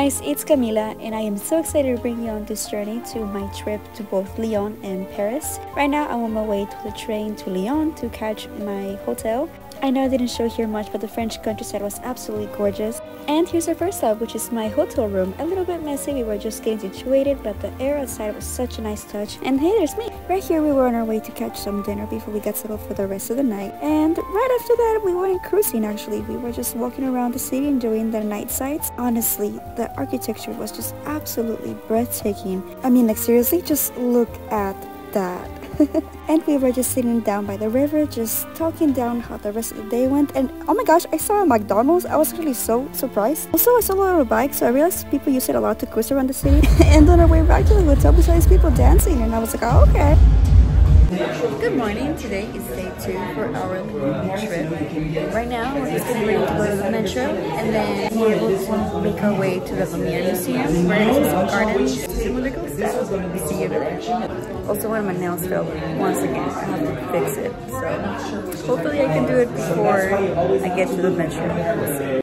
guys, it's Camila and I am so excited to bring you on this journey to my trip to both Lyon and Paris. Right now I'm on my way to the train to Lyon to catch my hotel. I know I didn't show here much, but the French countryside was absolutely gorgeous. And here's our first stop, which is my hotel room. A little bit messy, we were just getting situated, but the air outside was such a nice touch. And hey, there's me! Right here we were on our way to catch some dinner before we got settled for the rest of the night. And right after that we went cruising actually. We were just walking around the city enjoying the night sights. Honestly, the architecture was just absolutely breathtaking. I mean, like seriously, just look at that. And we were just sitting down by the river, just talking down how the rest of the day went. And oh my gosh, I saw a McDonald's. I was actually so surprised. Also, I saw a little bike, so I realized people use it a lot to cruise around the city. And on our way back to the hotel, we saw these people dancing, and I was like, oh, okay. Good morning. Today is day 2 for our Lyon trip. Right now, we're just getting ready to go to the metro, and then we're able to make our way to the Lumiere Museum. We're going to see some gardens, similar to stuff. See you over there. Also, one of my nails fell once again. I have to fix it, so hopefully I can do it before I get to the metro. We'll see.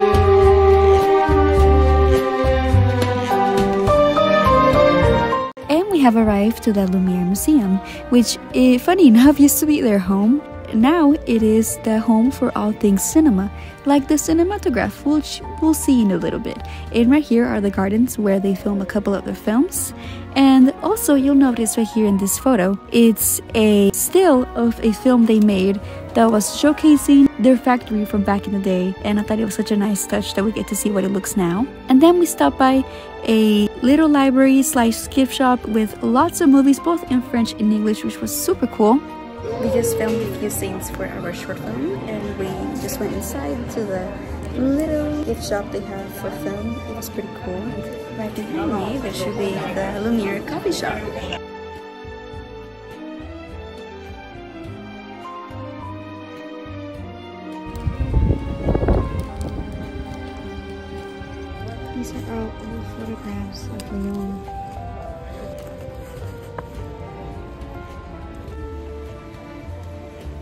We have arrived to the Lumiere Museum, which, funny enough, used to be their home. Now it is the home for all things cinema, like the cinematograph, which we'll see in a little bit. And right here are the gardens where they film a couple of their films. And also you'll notice right here in this photo, it's a still of a film they made that was showcasing their factory from back in the day, and I thought it was such a nice touch that we get to see what it looks now. And then we stopped by a little library / gift shop with lots of movies, both in French and English, which was super cool. We just filmed a few scenes for our short film, and we just went inside to the little gift shop they have for film. It was pretty cool. Right behind me, there should be the Lumiere coffee shop. These are all old photographs of Lyon.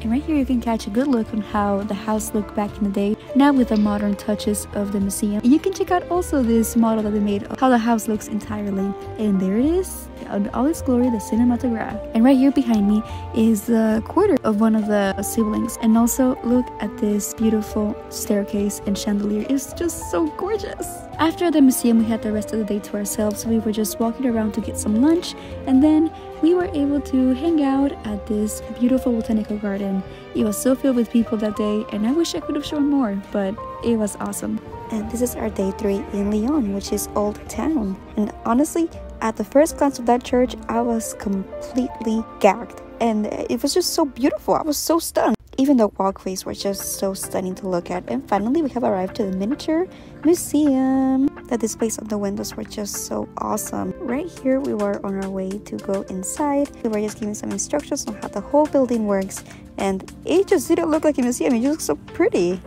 And right here you can catch a good look on how the house looked back in the day, now with the modern touches of the museum. And you can check out also this model that they made of how the house looks entirely. And there it is, in all its glory, the cinematograph. And right here behind me is the quarter of one of the siblings. And also look at this beautiful staircase and chandelier. It's just so gorgeous. After the museum, we had the rest of the day to ourselves. We were just walking around to get some lunch, and then we were able to hang out at this beautiful botanical garden. It was so filled with people that day, and I wish I could have shown more, but it was awesome. And this is our day 3 in Lyon, which is Old Town. And honestly, at the first glance of that church, I was completely gagged. And it was just so beautiful. I was so stunned. Even the walkways were just so stunning to look at. And finally, we have arrived to the miniature museum. The displays on the windows were just so awesome. Right here, we were on our way to go inside. We were just giving some instructions on how the whole building works. And it just didn't look like a museum. It just looked so pretty.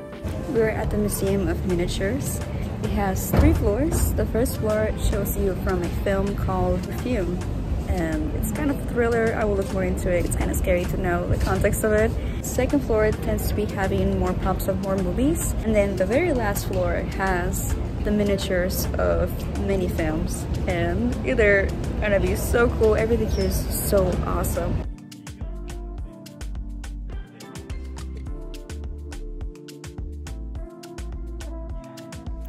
We were at the Museum of Miniatures. It has 3 floors. The first floor shows you from a film called Perfume. It's kind of a thriller. I will look more into it. It's kind of scary to know the context of it. Second floor tends to be having more props of more movies. And then the very last floor has the miniatures of many films. And they're gonna be so cool. Everything here is so awesome.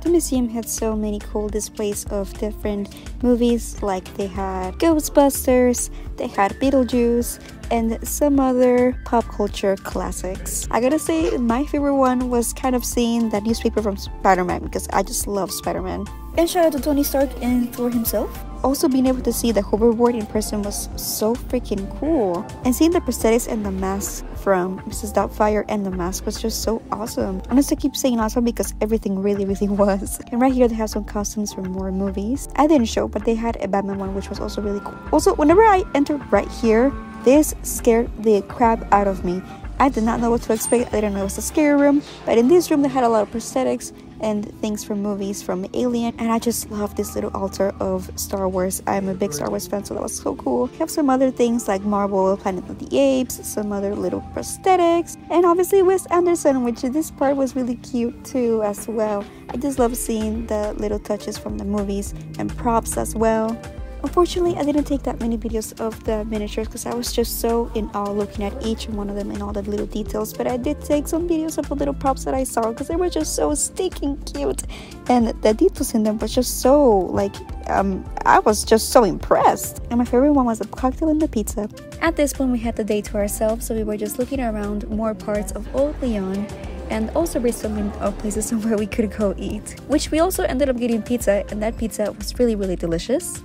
The museum had so many cool displays of different movies, like they had Ghostbusters, they had Beetlejuice, and some other pop culture classics. I gotta say, my favorite one was kind of seeing that newspaper from Spider-Man, because I just love Spider-Man. And shout out to Tony Stark and Thor himself. Also, being able to see the hoverboard in person was so freaking cool. And seeing the prosthetics and the mask from Mrs. Doubtfire and the mask was just so awesome. Honestly, I keep saying awesome because everything really was. And right here they have some costumes from more movies. I didn't show, but they had a Batman one, which was also really cool. Also, whenever I entered right here, this scared the crap out of me. I did not know what to expect. I didn't know it was a scary room, but in this room they had a lot of prosthetics and things from movies from Alien. And I just love this little altar of Star Wars. I'm a big Star Wars fan, so that was so cool. We have some other things like Marvel, Planet of the Apes, some other little prosthetics, and obviously Wes Anderson, which this part was really cute too as well. I just love seeing the little touches from the movies and props as well. Unfortunately, I didn't take that many videos of the miniatures because I was just so in awe looking at each one of them and all the little details, but I did take some videos of the little props that I saw because they were just so stinking cute, and the details in them was just so like I was just so impressed. And my favorite one was the cocktail and the pizza. At this point, we had the day to ourselves, so we were just looking around more parts of Old Lyon and also brainstorming of places where we could go eat, which we also ended up getting pizza, and that pizza was really delicious.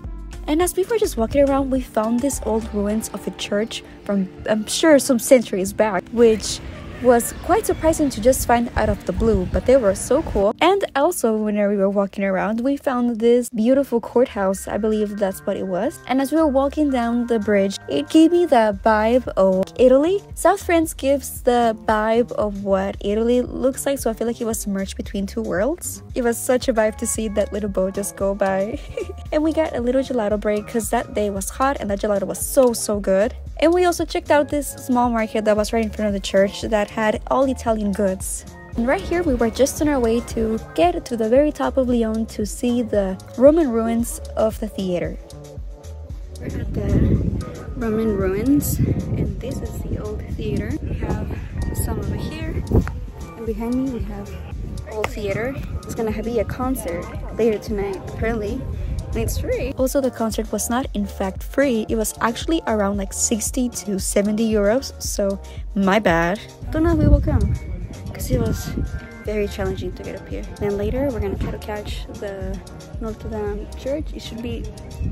And as we were just walking around, we found these old ruins of a church from, I'm sure, some centuries back, which was quite surprising to just find out of the blue, but they were so cool. And also, when we were walking around, we found this beautiful courthouse. I believe that's what it was. And as we were walking down the bridge, it gave me the vibe of Italy. South France gives the vibe of what Italy looks like, so I feel like it was submerged between two worlds. It was such a vibe to see that little boat just go by. And we got a little gelato break because that day was hot and that gelato was so good. And we also checked out this small market that was right in front of the church that had all Italian goods. And right here we were just on our way to get to the very top of Lyon to see the Roman ruins of the theater. We're at the Roman ruins, and this is the old theater. We have some over here, and behind me we have old theater. It's gonna be a concert later tonight, apparently. And it's free. Also, the concert was not in fact free. It was actually around like 60 to 70 euros. So my bad. Don't know if we will come because it was very challenging to get up here. Then later we're gonna try to catch the Notre Dame church. It should be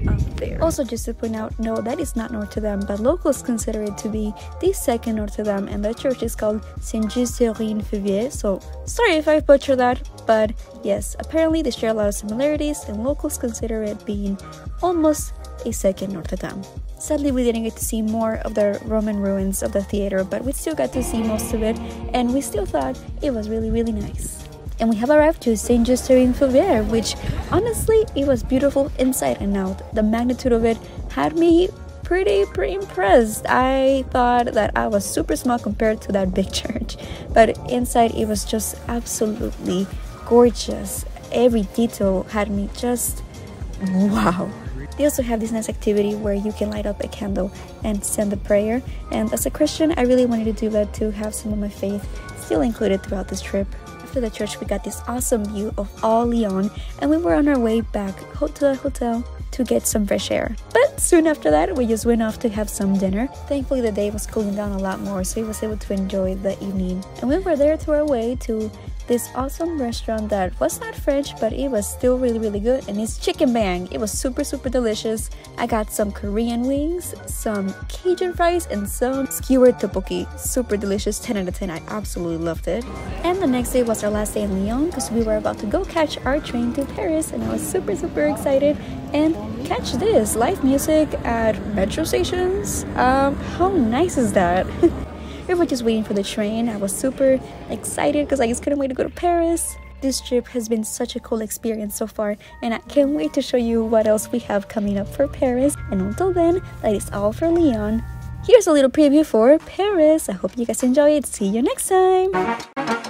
up there. Also, just to point out, no, that is not Notre Dame, but locals consider it to be the second Notre Dame, and the church is called Fier. So sorry if I butchered that, but yes, apparently they share a lot of similarities, and locals consider it being almost a second Notre Dame. Sadly, we didn't get to see more of the Roman ruins of the theater, but we still got to see most of it, and we still thought it was really nice. And we have arrived to Fier, which honestly, it was beautiful inside and out. The magnitude of it had me pretty impressed. I thought that I was super small compared to that big church, but inside it was just absolutely gorgeous. Every detail had me just wow. They also have this nice activity where you can light up a candle and send a prayer, and as a Christian I really wanted to do that to have some of my faith still included throughout this trip. After the church we got this awesome view of all Lyon, and we were on our way back to the hotel to get some fresh air. But soon after that we just went off to have some dinner. Thankfully the day was cooling down a lot more, so we was able to enjoy the evening. And we were there to our way to this awesome restaurant that was not French, but it was still really good, and it's Chicken Bang. It was super delicious. I got some Korean wings, some Cajun fries, and some skewered tteokbokki. Super delicious, 10 out of 10. I absolutely loved it. And the next day was our last day in Lyon because we were about to go catch our train to Paris, and I was super excited. And catch this, live music at metro stations. How nice is that? We were just waiting for the train. I was super excited because I just couldn't wait to go to Paris. This trip has been such a cool experience so far, and I can't wait to show you what else we have coming up for Paris. And until then, that is all for Lyon. Here's a little preview for Paris. I hope you guys enjoy it. See you next time.